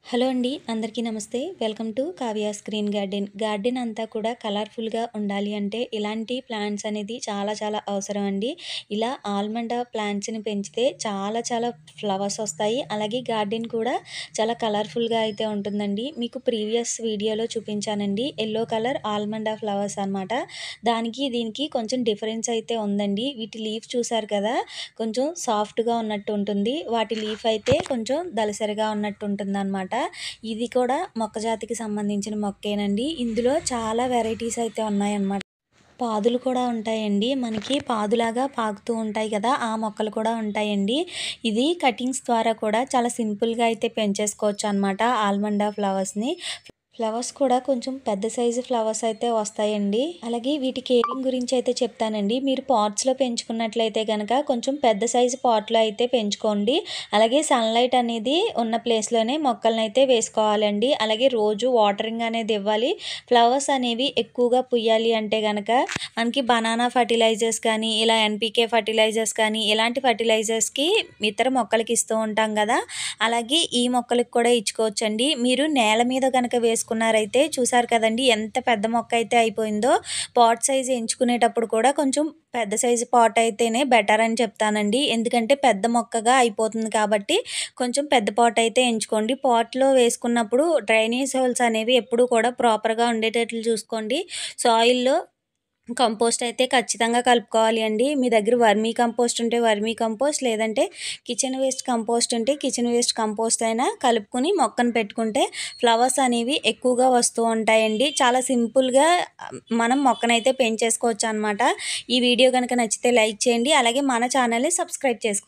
Hello అండి, అందరికీ నమస్తే. Welcome to Kavya's green garden. Garden అంతా కూడా కలర్‌ఫుల్‌గా ఉండాలి అంటే ఇలాంటి ప్లాంట్స్ అనేది చాలా చాలా అవసరం అండి. ఇలా ఆల్మండా ప్లాంట్స్‌ని పెంచితే చాలా చాలా ఫ్లవర్స్ వస్తాయి. అలాగే గార్డెన్ కూడా చాలా కలర్‌ఫుల్‌గా అయితే ఉంటుందండి. మీకు ప్రీవియస్ వీడియోలో చూపించానండి. యెల్లో కలర్ ఆల్మండా ఫ్లవర్స్ అనమాట. దానికి దీనికి కొంచెం డిఫరెన్స్ అయితే ఉందండి. వీటి లీఫ్ చూసారు కదా! కొంచెం సాఫ్ట్‌గా ఉన్నట్టు ఉంటుంది. వాటి లీఫ్ అయితే కొంచెం దళసరిగా ఉన్నట్టు ఉంటుందనమాట. ఇది కూడా మొక్క జాతికి సంబంధించిన మొక్కేనండి. ఇందులో చాలా వెరైటీస్ అయితే ఉన్నాయన్నమాట. పాదులు కూడా ఉంటాయండి. మనకి పాదులాగా పాకుతూ ఉంటాయి కదా! ఆ మొక్కలు కూడా ఉంటాయండి. ఇది కటింగ్స్ ద్వారా కూడా చాలా సింపుల్‌గా అయితే పెంచేసుకోవచ్చనమాట ఆల్మండా ఫ్లవర్స్‌ని. ఫ్లవర్స్ కూడా కొంచెం పెద్ద సైజు ఫ్లవర్స్ అయితే వస్తాయండి. అలాగే వీటి కేరింగ్ గురించి అయితే చెప్తానండి. మీరు పాట్స్‌లో పెంచుకున్నట్లయితే గనక కొంచెం పెద్ద సైజు పాట్‌లో అయితే పెంచుకోండి. అలాగే సన్‌లైట్ అనేది ఉన్న ప్లేస్‌లోనే మొక్కలనైతే వేసుకోవాలండి. అలాగే రోజు వాటరింగ్ అనేది ఇవ్వాలి. ఫ్లవర్స్ అనేవి ఎక్కువగా పుయ్యాలి అంటే గనక మనకి బనానా ఫర్టిలైజర్స్ కానీ, ఇలా ఎన్‌పీకే ఫర్టిలైజర్స్ కానీ, ఇలాంటి ఫర్టిలైజర్స్‌కి ఇతర మొక్కలకి ఇస్తూ ఉంటాం కదా! అలాగే ఈ మొక్కలకి కూడా ఇచ్చుకోవచ్చండి. మీరు నేల మీద గనక వేసుకున్నారైతే చూసారు కదండీ! ఎంత పెద్ద మొక్క అయితే అయిపోయిందో. పాట్ సైజ్ ఎంచుకునేటప్పుడు కూడా కొంచెం పెద్ద సైజు పాట్ అయితేనే బెటర్ అని చెప్తానండి. ఎందుకంటే పెద్ద మొక్కగా అయిపోతుంది కాబట్టి కొంచెం పెద్ద పాట్ అయితే ఎంచుకోండి. పాట్‌లో వేసుకున్నప్పుడు డ్రైనేజ్ హోల్స్ అనేవి ఎప్పుడూ కూడా ప్రాపర్‌గా ఉండేటట్లు చూసుకోండి. సాయిల్‌లో కంపోస్ట్ అయితే ఖచ్చితంగా కలుపుకోవాలి అండి. మీ దగ్గర వర్మీ కంపోస్ట్ ఉంటే వర్మీ కంపోస్ట్, లేదంటే కిచెన్ వేస్ట్ కంపోస్ట్ ఉంటే కిచెన్ వేస్ట్ కంపోస్ట్ అయినా కలుపుకొని మొక్కను పెట్టుకుంటే ఫ్లవర్స్ అనేవి ఎక్కువగా వస్తూ ఉంటాయండి. చాలా సింపుల్‌గా మనం మొక్కనైతే పెంచేసుకోవచ్చు అనమాట. ఈ వీడియో గనుక నచ్చితే లైక్ చేయండి. అలాగే మన ఛానల్‌ని సబ్స్క్రైబ్ చేసుకోండి.